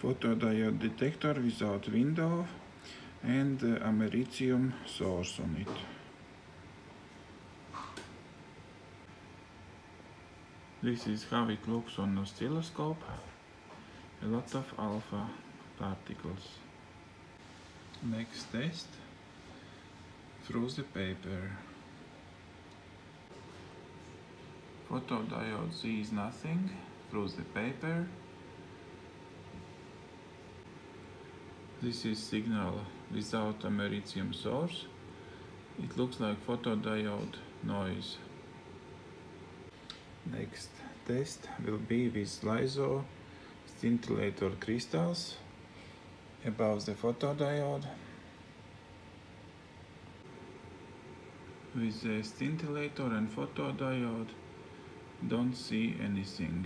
photodiode detector without window and americium source on it. This is how it looks on oscilloscope. A lot of alpha particles. Next test. Froze the paper. Photodiode sees nothing. Froze the paper. This is signal without americium source. It looks like photodiode noise. Next test will be with LISO scintillator crystals above the photodiode. With the scintillator and photodiode, don't see anything.